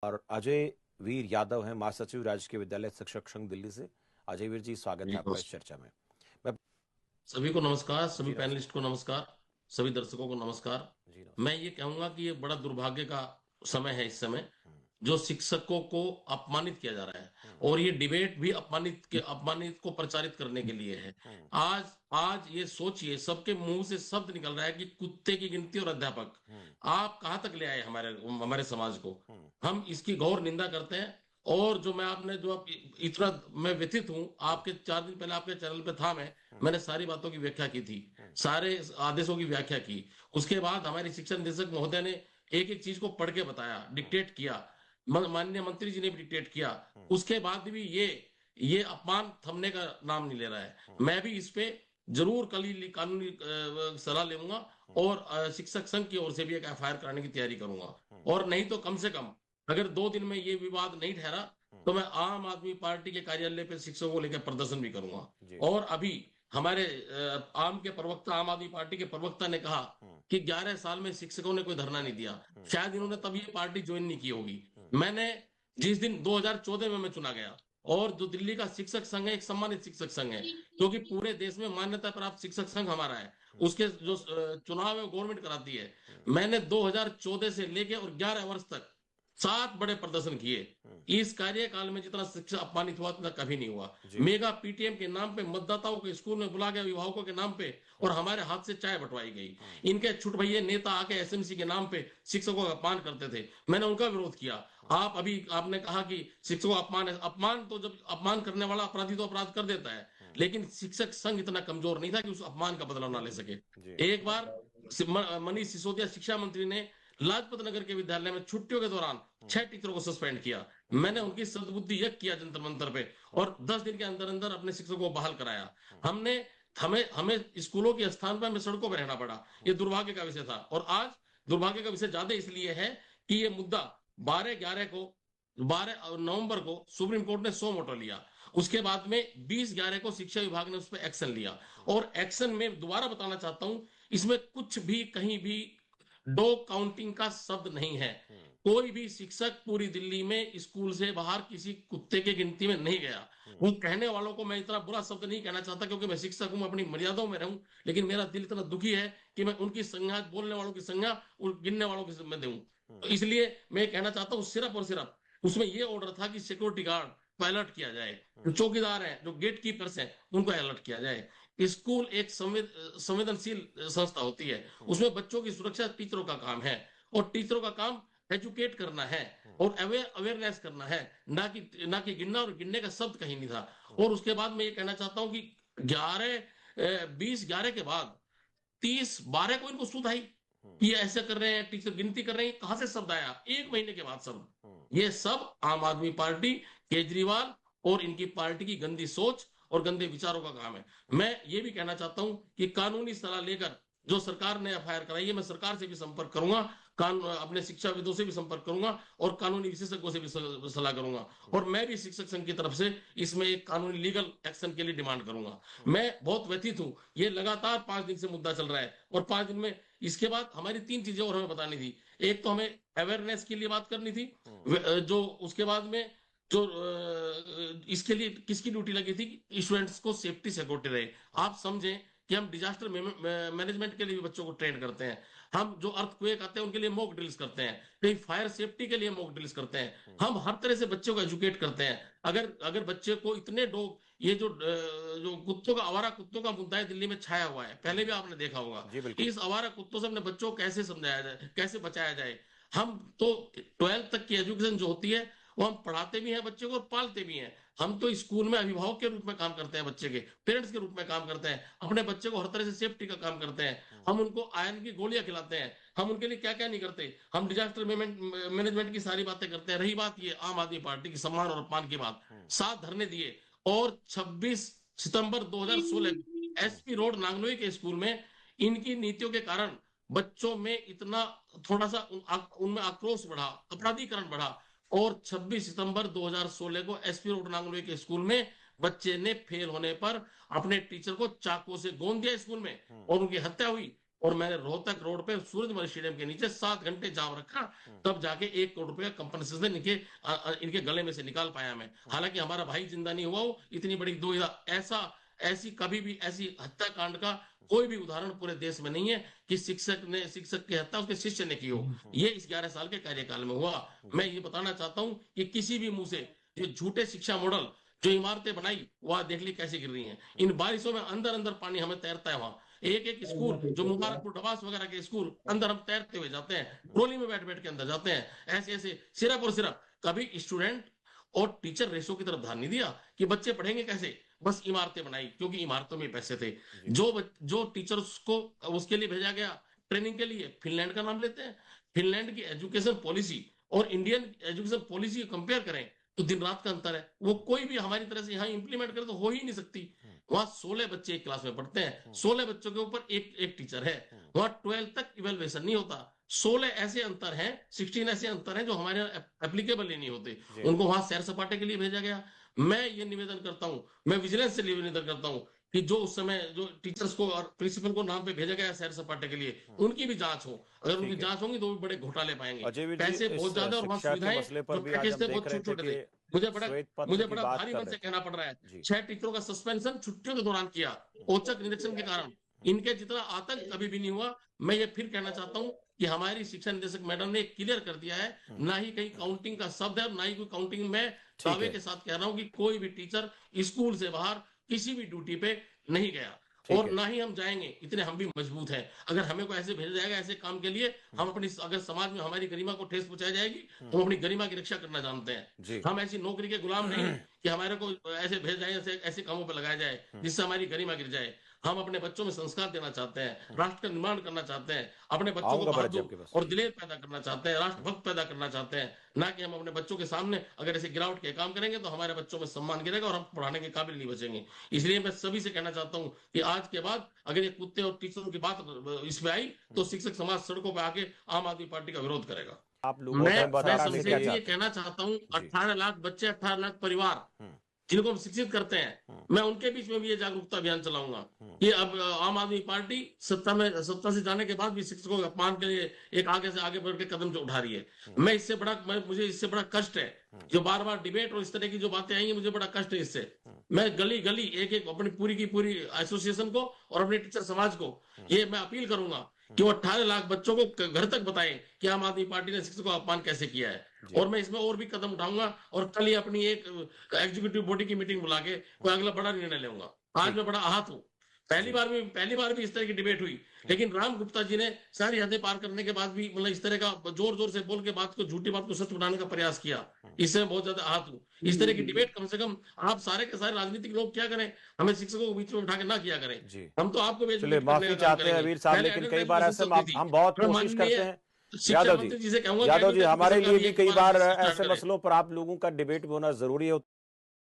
और अजय वीर यादव हैं, महासचिव राजकीय विद्यालय शिक्षक संघ दिल्ली से। अजय वीर जी, स्वागत जी है आपका इस नमस्कार। चर्चा में। मैं सभी को नमस्कार, सभी जी नमस्कार। पैनलिस्ट को नमस्कार, सभी दर्शकों को नमस्कार। जी नमस्कार। मैं ये कहूंगा कि ये बड़ा दुर्भाग्य का समय है इस समय, हम्म, जो शिक्षकों को अपमानित किया जा रहा है। हम्म, और ये डिबेट भी अपमानित को प्रचारित करने के लिए है। हम्म, आज आज ये सोचिए, सबके मुंह से शब्द निकल रहा है कि कुत्ते की गिनती और अध्यापक। हम्म, आप कहां तक ले आए हमारे हमारे समाज को। हम्म, हम इसकी घोर निंदा करते हैं। और जो मैं आपने जो आप इतना मैं व्यथित हूं, हम्म, आपके 4 दिन पहले आपके चैनल पे था मैं। हम्म, मैंने सारी बातों की व्याख्या की थी, हम्म, सारे आदेशों की व्याख्या की। उसके बाद हमारे शिक्षा निदेशक महोदय ने एक एक चीज को पढ़ के बताया, हम्म, डिक्टेट किया। माननीय मंत्री जी ने भी डिक्टेट किया। हम्म, उसके बाद भी ये अपमान थमने का नाम नहीं ले रहा है। हम्म, मैं भी इस पे जरूर कल ही कानूनी सलाह लूंगा। हम्म, और शिक्षक संघ की ओर से भी एक एफआईआर कराने की तैयारी करूंगा। हम्म, और नहीं तो कम से कम, अगर 2 दिन में ये विवाद नहीं ठहरा, हम्म, तो मैं आम आदमी पार्टी के कार्यालय पे शिक्षकों को लेकर प्रदर्शन भी करूंगा। जी। और अभी हमारे आम आदमी पार्टी के प्रवक्ता ने कहा हम्म, कि 11 साल में शिक्षकों ने कोई धरना नहीं दिया। हम्म, शायद इन्होंने तब ये पार्टी ज्वाइन नहीं की होगी। हम्म, मैंने जिस दिन 2014 में मैं चुना गया, और जो दिल्ली का शिक्षक संघ है, एक सम्मानित शिक्षक संघ है, क्योंकि पूरे देश में मान्यता प्राप्त शिक्षक संघ हमारा है। हम्म, उसके जो चुनाव है गवर्नमेंट कराती है। हम्म, मैंने 2014 से लेके और 11 वर्ष तक 7 बड़े प्रदर्शन किए। हम्म, इस कार्यकाल में जितना शिक्षा अपमानित हुआ उतना कभी नहीं हुआ। जी। मेगा पीटीएम के नाम पे मतदाताओं को स्कूल में बुला गया, अभिभावकों के नाम पे, और हम्म, हमारे हाथ से चाय बंटवाई गई। हम्म, इनके छुट भैये नेता आके एसएमसी के नाम पे शिक्षकों का अपमान करते थे, मैंने उनका विरोध किया। हम्म, आप अभी आपने कहा कि शिक्षकों का अपमान है। अपमान तो जब अपमान करने वाला अपराधी तो अपराध कर देता है, हम्म, लेकिन शिक्षक संघ इतना कमजोर नहीं था कि उस अपमान का बदला ना ले सके। जी। एक बार मनीष सिसोदिया शिक्षा मंत्री ने लाजपत नगर के विद्यालय में छुट्टियों के दौरान हम्म, 6 टीचरों को सस्पेंड किया। हम्म, मैंने उनकी सद्बुद्धि यज्ञ किया जंतर मंतर पे, हम्म, और 10 दिन के अंदर अंदर अपने शिक्षकों को बहाल कराया। हम्म, हमने हमें हमें स्कूलों के स्थान पर हमें सड़कों पर रहना पड़ा। ये हम्म, दुर्भाग्य का विषय था। और आज दुर्भाग्य का विषय ज्यादा इसलिए है कि ये मुद्दा 12 नवंबर को सुप्रीम कोर्ट ने सो मोटो लिया। उसके बाद में 20/11 को शिक्षा विभाग ने उस पर एक्शन लिया। हम्म, और एक्शन में दोबारा बताना चाहता हूं, इसमें कुछ भी कहीं भी डॉग काउंटिंग का शब्द नहीं है। हम्म, कोई भी शिक्षक पूरी दिल्ली में स्कूल से बाहर किसी कुत्ते की गिनती में नहीं गया। हम्म, वो कहने वालों को मैं इतना बुरा शब्द नहीं कहना चाहता, क्योंकि मैं शिक्षक हूं, अपनी मर्यादाओं में रहूं। लेकिन मेरा दिल इतना दुखी है कि मैं उनकी संज्ञा, बोलने वालों की संज्ञा और गिनने वालों की मैं दूं। तो हम्म, इसलिए मैं कहना चाहता हूं, सिर्फ और सिर्फ उसमें यह ऑर्डर था कि सिक्योरिटी गार्ड को अलर्ट किया जाए, जो हम्म, चौकीदार हैं, जो गेट कीपर्स हैं, उनको अलर्ट किया जाए। स्कूल एक संवेदनशील संस्था होती है। हम्म, उसमें बच्चों की सुरक्षा टीचरों का काम है। और टीचरों का काम एजुकेट करना है, हम्म, और अवेयरनेस करना है, ना कि गिनना। और गिनने का शब्द कहीं नहीं था। हम्म, और उसके बाद मैं ये कहना चाहता हूं कि 20 11 के बाद 30 12 को इनको सूद आई हम्म, कि ये ऐसे कर रहे हैं, टीचर गिनती कर रहे हैं। कहां से शब्द आया? 1 महीने के बाद हम्म, शब्द। ये सब आम आदमी पार्टी, केजरीवाल और इनकी पार्टी की गंदी सोच और गंदे विचारों का काम है। मैं ये भी कहना चाहता हूं कि कानूनी सलाह लेकर, जो सरकार ने एफआईआर कराई है, मैं सरकार से भी संपर्क करूंगा, अपने शिक्षाविदों से भी संपर्क करूंगा, और कानूनी विशेषज्ञों से भी सलाह करूंगा। हम्म, और मैं भी शिक्षक संघ की तरफ से इसमें एक कानूनी लीगल एक्शन के लिए डिमांड करूंगा। हम्म, मैं बहुत व्यथित हूं। ये लगातार 5 दिन से मुद्दा चल रहा है, और 5 दिन में इसके बाद हमारी 3 चीजें और हमें बतानी थी। एक तो हमें अवेयरनेस के लिए बात करनी थी, हम्म, जो उसके बाद में जो इसके लिए किसकी ड्यूटी लगी थी कि स्टूडेंट्स को सेफ्टी सिक्योरिटी रहे। हम्म, आप समझें कि हम डिजास्टर मैनेजमेंट के लिए भी बच्चों को ट्रेन करते हैं। हम जो अर्थक्वेक आते हैं उनके लिए मॉक ड्रिल्स करते हैं, कहीं फायर सेफ्टी के लिए मॉक ड्रिल्स करते हैं। हम्म, हम हर तरह से बच्चों को एजुकेट करते हैं। अगर अगर बच्चे को इतने डॉग, ये जो कुत्तों का, आवारा कुत्तों का मुद्दा है, दिल्ली में छाया हुआ है, पहले भी हम्म, आपने देखा होगा। जी बिल्कुल। इस आवारा कुत्तों से अपने बच्चों को कैसे समझाया जाए, कैसे बचाया जाए। हम तो 12th तक की एजुकेशन जो होती है, वो हम पढ़ाते भी हैं बच्चे को और पालते भी हैं। हम तो स्कूल में अभिभावक के रूप में काम करते हैं, बच्चे के पेरेंट्स के रूप में काम करते हैं, अपने बच्चे को हर तरह से सेफ्टी का काम करते हैं। हम्म, हम उनको आयरन की गोलियां खिलाते हैं। हम उनके लिए क्या क्या नहीं करते। हम डिजास्टर मैनेजमेंट की सारी बातें करते हैं। रही बात ये आम आदमी पार्टी की सम्मान और अपमान की बात, हम्म, 7 धरने दिए। और 26 सितंबर 2016 को हम्म, एसपी रोड नांगलोई के स्कूल में इनकी नीतियों के कारण बच्चों में इतना थोड़ा सा उनमें आक्रोश बढ़ा, हम्म, अपराधीकरण बढ़ा। और 26 सितंबर 2016 को एसपी रोड नांगलोई के स्कूल में बच्चे ने फेल होने पर अपने टीचर को चाकू से गोंद दिया स्कूल में, हम्म, और उनकी हत्या हुई। और मैंने रोहतक रोड पे सूरजमल स्टेडियम के नीचे 7 घंटे जाम रखा, तब जाके 1 करोड़ रुपए का कंपनसेशन इनके गले में से निकाल पाया मैं। हालांकि हमारा भाई जिंदा नहीं हुआ हो, इतनी बड़ी दुविधा, ऐसी कभी भी ऐसी हत्याकांड का कोई भी उदाहरण पूरे देश में नहीं है कि शिक्षक की हत्या उसके शिष्य ने की हो। ये इस 11 साल के कार्यकाल में हुआ। मैं ये बताना चाहता हूं कि किसी भी मुंह से जो झूठे शिक्षा मॉडल, जो इमारतें बनाई, वह देख ली कैसे गिर रही हैं। इन बारिशों में अंदर अंदर पानी हमें तैरता है। वहां एक एक स्कूल, जो मुबारकपुर डबास वगैरह के स्कूल, अंदर हम तैरते हुए जाते हैं, ट्रोली में बैठ बैठ के अंदर जाते हैं। ऐसे ऐसे सिर्फ और सिर्फ कभी स्टूडेंट और टीचर रेशो की तरफ ध्यान नहीं दिया कि बच्चे पढ़ेंगे कैसे, बस इमारतें बनाई क्योंकि इमारतों में पैसे थे। जो टीचर्स को उसके लिए भेजा गया ट्रेनिंग के लिए, फिनलैंड का नाम लेते हैं। फिनलैंड की एजुकेशन पॉलिसी और इंडियन एजुकेशन पॉलिसी को कंपेयर करें तो दिन रात का अंतर है। वो कोई भी हमारी तरह से यहाँ इंप्लीमेंट करे तो हो ही नहीं सकती। वहां 16 बच्चे एक क्लास में पढ़ते हैं, 16 बच्चों के ऊपर एक एक टीचर है। वहां 12 तक इवेल्युएशन नहीं होता। 16 ऐसे अंतर हैं, 16 ऐसे अंतर हैं जो हमारे एप्लीकेबल ही नहीं होते। उनको वहां सैर सपाटे के लिए भेजा गया। मैं ये निवेदन करता हूं, मैं विजिलेंस से निवेदन करता हूं कि जो उस समय जो टीचर्स को और प्रिंसिपल को नाम पे भेजा गया सैर सपाटे के लिए, उनकी भी जांच हो। अगर उनकी जांच होगी तो भी बड़े घोटाले पाएंगे। अजयवीर जी, पैसे इस बहुत ज्यादा और वहां शिक्षा के सुविधाएं मसले पर जो भी आज पैकेज हम थे देख बहुत रहे थे छोटे थे। कि मुझे श्वेत पत्र मुझे की बड़ा बात भारी कर मन रहे से थे। कहना पड़ रहा है, जी 6 टीचरों का सस्पेंशन छुट्टियों के दौरान किया, औचक निरीक्षण के कारण। इनके जितना आतंक कभी भी नहीं हुआ। मैं ये फिर कहना चाहता हूं कि हमारी शिक्षा निदेशक मैडम ने क्लियर कर दिया है, ना ही कहीं काउंटिंग का शब्द है और ना ही कोई काउंटिंग में। ठीक दावे है। के साथ कह रहा हूं कि कोई भी टीचर स्कूल से बाहर किसी भी ड्यूटी पे नहीं गया ठीक और है। ना ही हम जाएंगे। इतने हम भी मजबूत हैं। अगर हमें को ऐसे भेजा जाएगा ऐसे काम के लिए, हम अपनी, अगर समाज में हमारी गरिमा को ठेस पहुंचाई जाएगी, हम अपनी गरिमा की रक्षा करना जानते हैं। जी हम ऐसी नौकरी के गुलाम नहीं कि हमारे को ऐसे भेज जाए, ऐसे कामों पर लगाया जाए जिससे हमारी गरिमा गिर जाए। हम अपने बच्चों में संस्कार देना चाहते हैं, राष्ट्र का निर्माण करना चाहते हैं, अपने बच्चों को आऊंगा भरत जी बहादुर आपके पास। और दिलेर पैदा करना चाहते हैं, राष्ट्रभक्त पैदा करना चाहते हैं। ना कि हम अपने बच्चों के सामने अगर ऐसे गिरावट के काम करेंगे तो हमारे बच्चों में सम्मान गिरेगा और हम पढ़ाने के काबिल नहीं बचेंगे। इसलिए मैं सभी से कहना चाहता हूं कि आज के बाद अगर ये कुत्ते और टीचरों की बात इसमें आई तो शिक्षक समाज सड़कों पर आके आम आदमी पार्टी का विरोध करेगा। आप लोगों मैं टाइम बता मैं करने क्या संक्षेप में ये चाहते हैं? कहना चाहता हूं, जी 18 लाख बच्चे, 18 लाख परिवार जिनको हम शिक्षित करते हैं, मैं उनके बीच में भी ये जागरूकता अभियान चलाऊंगा कि अब आम आदमी पार्टी सत्ता से जाने के बाद भी शिक्षकों के अपमान के लिए एक आगे से आगे बढ़ के कदम जो उठा रही है। मुझे इससे बड़ा कष्ट है जो बार बार डिबेट और इस तरह की जो बातें आई हैं, मुझे बड़ा कष्ट है इससे। मैं गली गली एक एक अपनी पूरी की पूरी एसोसिएशन को और अपने टीचर समाज को ये मैं अपील करूंगा कि वो 18 लाख बच्चों को घर तक बताएं कि आम आदमी पार्टी ने शिक्षकों का अपमान कैसे किया है। और मैं इसमें और भी कदम उठाऊंगा और कल ही अपनी एक एग्जीक्यूटिव बॉडी की मीटिंग बुला के कोई अगला बड़ा निर्णय लूंगा। आज मैं बड़ा आहत हूँ। पहली बार भी इस तरह की डिबेट हुई, लेकिन राम गुप्ता जी ने सारी हदें पार करने के बाद भी मतलब इस तरह का जोर जोर से बोल के बात को, झूठी बात को सच बनाने का प्रयास किया। इससे मैं बहुत ज्यादा आहत हूँ। इस तरह की डिबेट कम से कम आप सारे के सारे राजनीतिक लोग क्या करें, हमें शिक्षकों को बीच में उठा के ना किया करें। जी हम तो आपको चलिए माफी चाहते हैं वीर साहब, लेकिन कई बार ऐसे हम बहुत कोशिश करते हैं। शिक्षा यादव मंत्री जी से कहूंगा जी, हमारे लिए भी कई बार ऐसे स्टार्ट करें। मसलों पर आप लोगों का डिबेट भी होना जरूरी है।